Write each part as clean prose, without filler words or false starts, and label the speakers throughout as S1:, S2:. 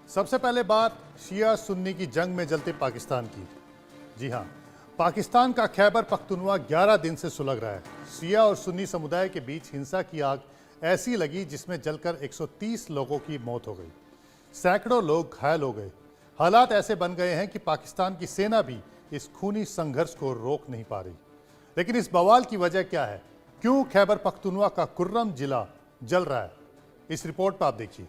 S1: सबसे पहले बात शिया सुन्नी की जंग में जलते पाकिस्तान की। जी हां, पाकिस्तान का खैबर पख्तूनवा 11 दिन से सुलग रहा है। शिया और सुन्नी समुदाय के बीच हिंसा की आग ऐसी लगी जिसमें जलकर 130 लोगों की मौत हो गई, सैकड़ों लोग घायल हो गए। हालात ऐसे बन गए हैं कि पाकिस्तान की सेना भी इस खूनी संघर्ष को रोक नहीं पा रही। लेकिन इस बवाल की वजह क्या है? क्यों खैबर पख्तूनवा का कुर्रम जिला जल रहा है? इस रिपोर्ट पर आप देखिए।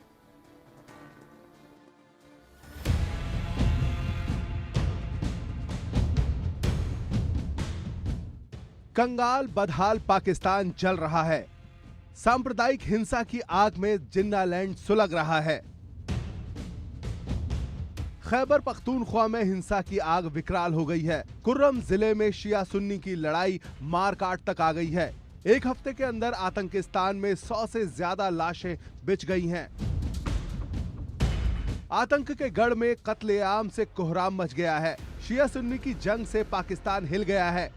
S2: कंगाल बदहाल पाकिस्तान जल रहा है। सांप्रदायिक हिंसा की आग में जिन्नालैंड सुलग रहा है। खैबर पख्तूनख्वा में हिंसा की आग विकराल हो गई है। कुर्रम जिले में शिया सुन्नी की लड़ाई मारकाट तक आ गई है। एक हफ्ते के अंदर आतंकिस्तान में 100 से ज्यादा लाशें बिछ गई हैं। आतंक के गढ़ में कत्लेआम से कोहराम मच गया है। शिया सुन्नी की जंग से पाकिस्तान हिल गया है।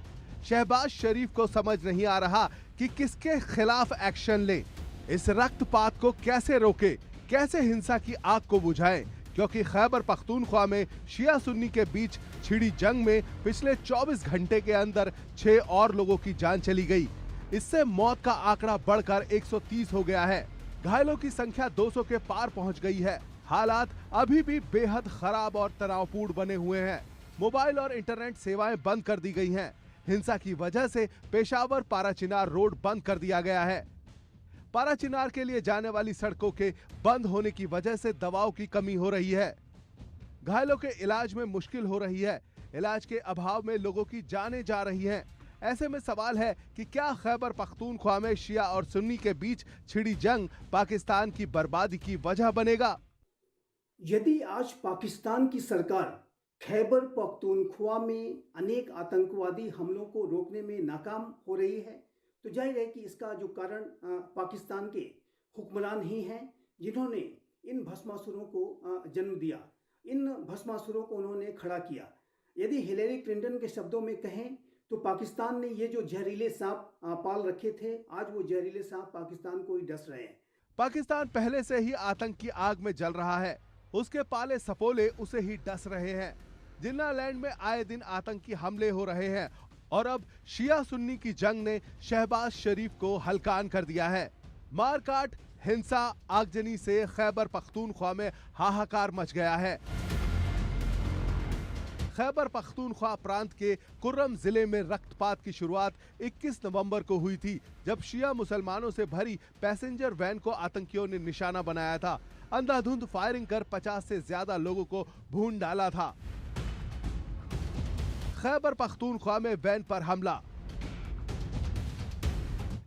S2: शहबाज शरीफ को समझ नहीं आ रहा कि किसके खिलाफ एक्शन ले, इस रक्तपात को कैसे रोके, कैसे हिंसा की आग को बुझाएं, क्योंकि खैबर पख्तूनख्वा में शिया सुन्नी के बीच छिड़ी जंग में पिछले 24 घंटे के अंदर 6 और लोगों की जान चली गई। इससे मौत का आंकड़ा बढ़कर 130 हो गया है। घायलों की संख्या 200 के पार पहुंच गई है। हालात अभी भी बेहद खराब और तनावपूर्ण बने हुए हैं। मोबाइल और इंटरनेट सेवाएं बंद कर दी गई हैं। हिंसा की वजह से पेशावर पाराचिनार रोड बंद कर दिया गया है। पाराचिनार के लिए जाने वाली सड़कों के बंद होने की वजह से दवाओं की कमी हो रही है। घायलों के इलाज में मुश्किल हो रही है। इलाज के अभाव में लोगों की जानें जा रही हैं। ऐसे में सवाल है कि क्या खैबर पख्तूनख्वा में शिया और सुन्नी के बीच छिड़ी जंग पाकिस्तान की बर्बादी की वजह बनेगा?
S3: यदि आज पाकिस्तान की सरकार खैबर पख्तूनख्वा में अनेक आतंकवादी हमलों को रोकने में नाकाम हो रही है, तो जाहिर है कि इसका जो कारण पाकिस्तान के हुक्मरान ही हैं, जिन्होंने इन भस्मासुरों को जन्म दिया। इन भस्मासुरों को उन्होंने खड़ा किया। यदि हिलेरी क्लिंटन के शब्दों में कहें तो पाकिस्तान ने ये जो जहरीले सांप पाल रखे थे, आज वो जहरीले सांप पाकिस्तान को ही डस रहे हैं।
S2: पाकिस्तान पहले से ही आतंक की आग में जल रहा है। उसके पाले सपोले उसे ही डस रहे हैं। जिन्नालैंड में आए दिन आतंकी हमले हो रहे हैं और अब शिया सुन्नी की जंग ने शहबाज शरीफ को हलकान कर दिया है। मारकाट, हिंसा, आगजनी से खैबर पख्तूनख्वा में हाहाकार मच गया है। खैबर पख्तूनख्वा प्रांत के कुर्रम जिले में रक्तपात की शुरुआत 21 नवंबर को हुई थी, जब शिया मुसलमानों से भरी पैसेंजर वैन को आतंकियों ने निशाना बनाया था। अंधाधुंध फायरिंग कर 50 से ज्यादा लोगों को भून डाला था। खैबर पख्तूनख्वा में वैन पर हमला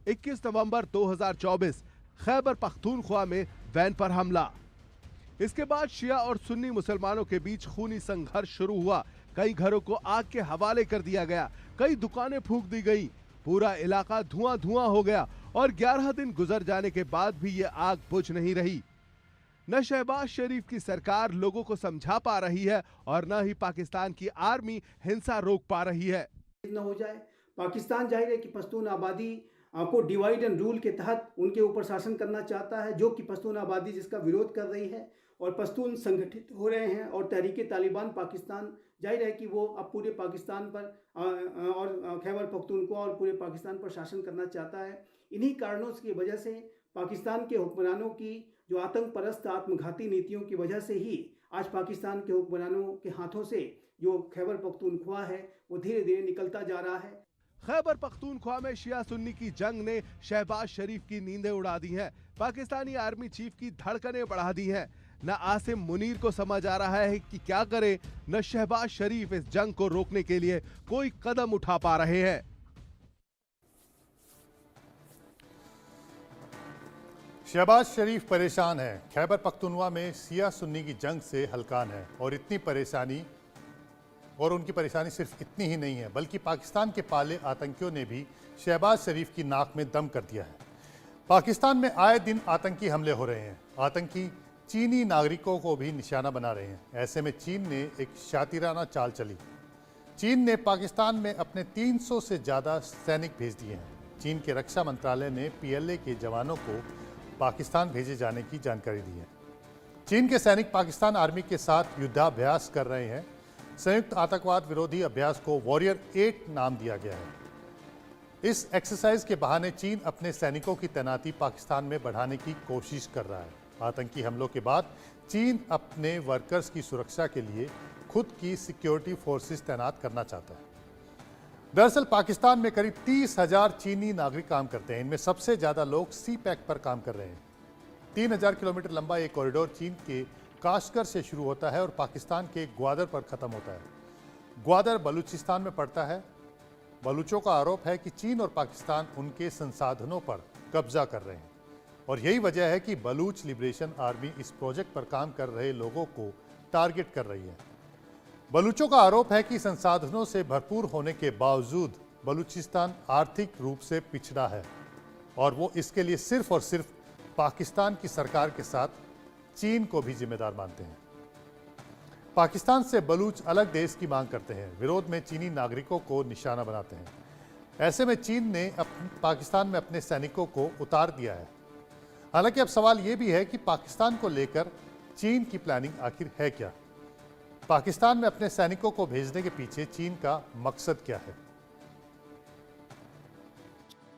S2: 21 नवंबर 2024। खैबर पख्तूनख्वा में वैन पर हमला। इसके बाद शिया और सुन्नी मुसलमानों के बीच खूनी संघर्ष शुरू हुआ। कई घरों को आग के हवाले कर दिया गया, कई दुकानें फूंक दी गई, पूरा इलाका धुआं धुआं हो गया और 11 दिन गुजर जाने के बाद भी ये आग बुझ नहीं रही। न शहबाज शरीफ की सरकार लोगों को समझा पा रही है और न ही पाकिस्तान की आर्मी हिंसा रोक पा रही है।
S3: न हो जाए, पाकिस्तान जाहिर है कि पश्तून आबादी को डिवाइड एंड रूल के तहत उनके ऊपर शासन करना चाहता है, जो कि पश्तून आबादी जिसका विरोध कर रही है और पश्तून संगठित हो रहे हैं। और तहरीक तालिबान पाकिस्तान जाहिर है कि वो अब पूरे पाकिस्तान पर और खैबर पख्तूनख्वा और पूरे पाकिस्तान पर शासन करना चाहता है। इन्हीं कारणों की वजह से पाकिस्तान के हुक्मरानों की जो आतंक परस्त आत्मघाती नीतियों की वजह से ही आज पाकिस्तान के हुक्मरानों के हाथों से जो खैबर पख्तूनख्वा है वो धीरे धीरे निकलता जा रहा है।
S2: खैबर पख्तूनख्वा में शिया सुन्नी की जंग ने शहबाज शरीफ की नींदें उड़ा दी हैं। पाकिस्तानी आर्मी चीफ की धड़कनें बढ़ा दी हैं। न आसिम मुनीर को समझ आ रहा है कि क्या करे, न शहबाज शरीफ इस जंग को रोकने के लिए कोई कदम उठा पा रहे हैं।
S1: शहबाज शरीफ परेशान है। खैबर पख्तूनवा में शिया सुन्नी की जंग से हलकान है और उनकी परेशानी सिर्फ इतनी ही नहीं है, बल्कि पाकिस्तान के पाले आतंकियों ने भी शहबाज शरीफ की नाक में दम कर दिया है। पाकिस्तान में आए दिन आतंकी हमले हो रहे हैं। आतंकी चीनी नागरिकों को भी निशाना बना रहे हैं। ऐसे में चीन ने एक शातिराना चाल चली। चीन ने पाकिस्तान में अपने 300 से ज़्यादा सैनिक भेज दिए हैं। चीन के रक्षा मंत्रालय ने PLA के जवानों को पाकिस्तान भेजे जाने की जानकारी दी है। चीन के सैनिक पाकिस्तान आर्मी के साथ युद्धाभ्यास कर रहे हैं। संयुक्त आतंकवाद विरोधी अभ्यास को वॉरियर 8 नाम दिया गया है। इस एक्सरसाइज के बहाने चीन अपने सैनिकों की तैनाती पाकिस्तान में बढ़ाने की कोशिश कर रहा है। आतंकी हमलों के बाद चीन अपने वर्कर्स की सुरक्षा के लिए खुद की सिक्योरिटी फोर्सेस तैनात करना चाहता है। दरअसल पाकिस्तान में करीब 30,000 चीनी नागरिक काम करते हैं। इनमें सबसे ज्यादा लोग सी पैक पर काम कर रहे हैं। 3,000 किलोमीटर लंबा एक कॉरिडोर चीन के काशगर से शुरू होता है और पाकिस्तान के ग्वादर पर खत्म होता है। ग्वादर बलूचिस्तान में पड़ता है। बलूचों का आरोप है कि चीन और पाकिस्तान उनके संसाधनों पर कब्जा कर रहे हैं और यही वजह है कि बलूच लिबरेशन आर्मी इस प्रोजेक्ट पर काम कर रहे लोगों को टारगेट कर रही है। बलूचों का आरोप है कि संसाधनों से भरपूर होने के बावजूद बलूचिस्तान आर्थिक रूप से पिछड़ा है और वो इसके लिए सिर्फ और सिर्फ पाकिस्तान की सरकार के साथ चीन को भी जिम्मेदार मानते हैं। पाकिस्तान से बलूच अलग देश की मांग करते हैं। विरोध में चीनी नागरिकों को निशाना बनाते हैं। ऐसे में चीन ने पाकिस्तान में अपने सैनिकों को उतार दिया है। हालांकि अब सवाल यह भी है कि पाकिस्तान को लेकर चीन की प्लानिंग आखिर है क्या? पाकिस्तान में अपने सैनिकों को भेजने के पीछे चीन का मकसद क्या है?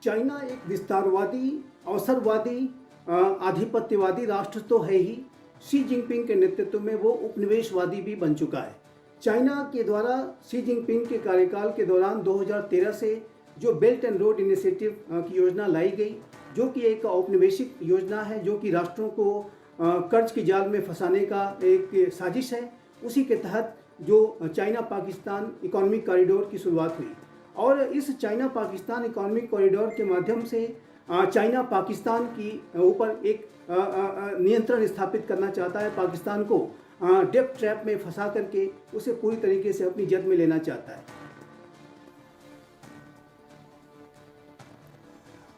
S3: चाइना एक विस्तारवादी, अवसरवादी, आधिपत्यवादी राष्ट्र तो है ही। शी जिनपिंग के नेतृत्व में वो उपनिवेशवादी भी बन चुका है। चाइना के द्वारा शी जिनपिंग के कार्यकाल के दौरान 2013 से जो बेल्ट एंड रोड इनिशिएटिव की योजना लाई गई, जो कि एक औपनिवेशिक योजना है, जो कि राष्ट्रों को कर्ज की जाल में फंसाने का एक साजिश है, उसी के तहत जो चाइना पाकिस्तान इकोनॉमिक कॉरिडोर की शुरुआत हुई और इस चाइना पाकिस्तान इकोनॉमिक कॉरिडोर के माध्यम से चाइना पाकिस्तान की ऊपर एक नियंत्रण स्थापित करना चाहता है। पाकिस्तान को डेप्थ ट्रैप में फंसा करके उसे पूरी तरीके से अपनी जद में लेना चाहता है।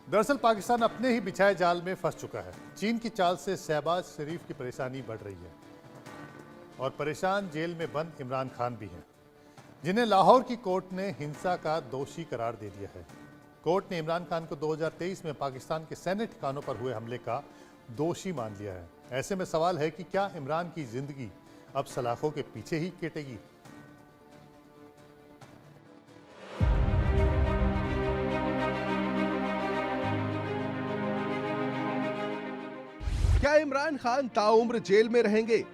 S1: दरअसल पाकिस्तान अपने ही बिछाए जाल में फंस चुका है। चीन की चाल से शहबाज शरीफ की परेशानी बढ़ रही है और परेशान जेल में बंद इमरान खान भी हैं, जिन्हें लाहौर की कोर्ट ने हिंसा का दोषी करार दे दिया है। कोर्ट ने इमरान खान को 2023 में पाकिस्तान के सैन्य ठिकानों पर हुए हमले का दोषी मान लिया है। ऐसे में सवाल है कि क्या इमरान की जिंदगी अब सलाखों के पीछे ही कटेगी?
S2: क्या इमरान खान ताउम्र जेल में रहेंगे?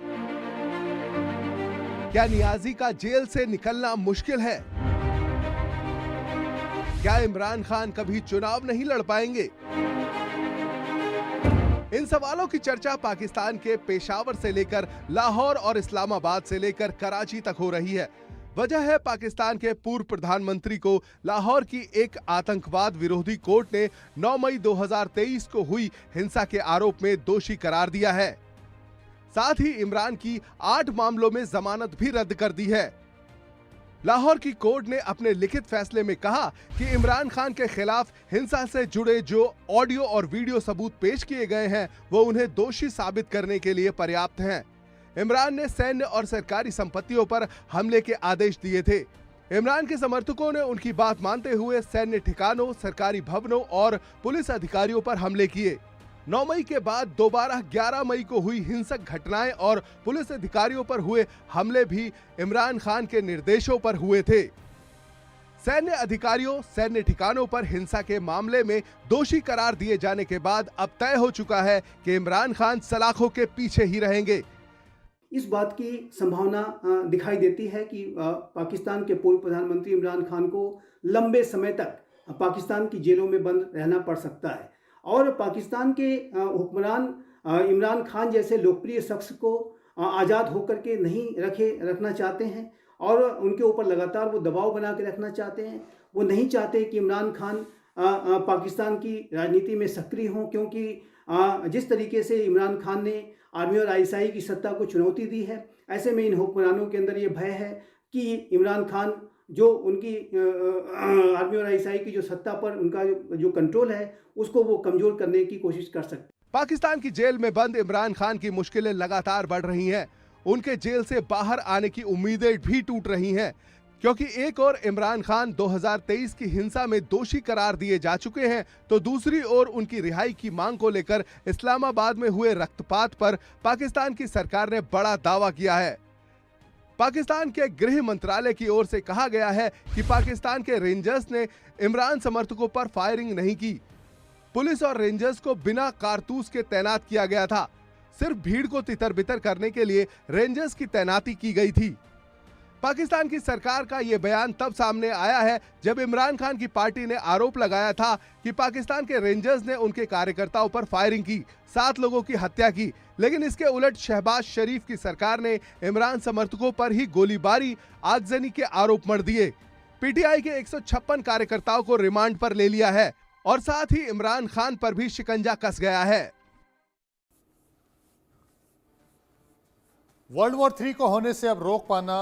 S2: क्या नियाजी का जेल से निकलना मुश्किल है? क्या इमरान खान कभी चुनाव नहीं लड़ पाएंगे? इन सवालों की चर्चा पाकिस्तान के पेशावर से लेकर लाहौर और इस्लामाबाद से लेकर कराची तक हो रही है। वजह है पाकिस्तान के पूर्व प्रधानमंत्री को लाहौर की एक आतंकवाद विरोधी कोर्ट ने 9 मई 2023 को हुई हिंसा के आरोप में दोषी करार दिया है। साथ ही इमरान की 8 मामलों में जमानत भी रद्द कर दी है। लाहौर की कोर्ट ने अपने लिखित फैसले में कहा कि इमरान खान के खिलाफ हिंसा से जुड़े जो ऑडियो और वीडियो सबूत पेश किए गए हैं वो उन्हें दोषी साबित करने के लिए पर्याप्त हैं। इमरान ने सैन्य और सरकारी संपत्तियों पर हमले के आदेश दिए थे। इमरान के समर्थकों ने उनकी बात मानते हुए सैन्य ठिकानों, सरकारी भवनों और पुलिस अधिकारियों पर हमले किए। 9 मई के बाद दोबारा 11 मई को हुई हिंसक घटनाएं और पुलिस अधिकारियों पर हुए हमले भी इमरान खान के निर्देशों पर हुए थे। सैन्य अधिकारियों, सैन्य ठिकानों पर हिंसा के मामले में दोषी करार दिए जाने के बाद अब तय हो चुका है कि इमरान खान सलाखों के पीछे ही रहेंगे।
S3: इस बात की संभावना दिखाई देती है कि पाकिस्तान के पूर्व प्रधानमंत्री इमरान खान को लंबे समय तक पाकिस्तान की जेलों में बंद रहना पड़ सकता है और पाकिस्तान के हुक्मरान इमरान खान जैसे लोकप्रिय शख्स को आज़ाद होकर के नहीं रखना चाहते हैं और उनके ऊपर लगातार वो दबाव बना के रखना चाहते हैं। वो नहीं चाहते कि इमरान खान पाकिस्तान की राजनीति में सक्रिय हों, क्योंकि जिस तरीके से इमरान खान ने आर्मी और आईएसआई की सत्ता को चुनौती दी है, ऐसे में इन हुक्मरानों के अंदर ये भय है कि इमरान खान जो उनकी आर्मी और आईएसआई की जो सत्ता पर उनका जो कंट्रोल है उसको वो कमजोर करने की कोशिश कर सकते हैं।
S2: पाकिस्तान की जेल में बंद इमरान खान की मुश्किलें लगातार बढ़ रही हैं। उनके जेल से बाहर आने की उम्मीदें भी टूट रही हैं। क्योंकि एक और इमरान खान 2023 की हिंसा में दोषी करार दिए जा चुके हैं, तो दूसरी ओर उनकी रिहाई की मांग को लेकर इस्लामाबाद में हुए रक्तपात पर पाकिस्तान की सरकार ने बड़ा दावा किया है। पाकिस्तान के गृह मंत्रालय की ओर से कहा गया है कि पाकिस्तान के रेंजर्स ने इमरान समर्थकों पर फायरिंग नहीं की। पुलिस और रेंजर्स को बिना कारतूस के तैनात किया गया था। सिर्फ भीड़ को तितर-बितर करने के लिए रेंजर्स की तैनाती की गई थी। पाकिस्तान की सरकार का यह बयान तब सामने आया है जब इमरान खान की पार्टी ने आरोप लगाया था कि पाकिस्तान के रेंजर्स ने उनके कार्यकर्ताओं पर फायरिंग की, 7 लोगों की हत्या की। लेकिन इसके उलट शहबाज शरीफ की सरकार ने इमरान समर्थकों पर ही गोलीबारी, आगजनी के आरोप मढ़ दिए। पीटीआई के 156 कार्यकर्ताओं को रिमांड पर ले लिया है और साथ ही इमरान खान पर भी शिकंजा कस गया है।
S1: वर्ल्ड वॉर 3 को होने से अब रोक पाना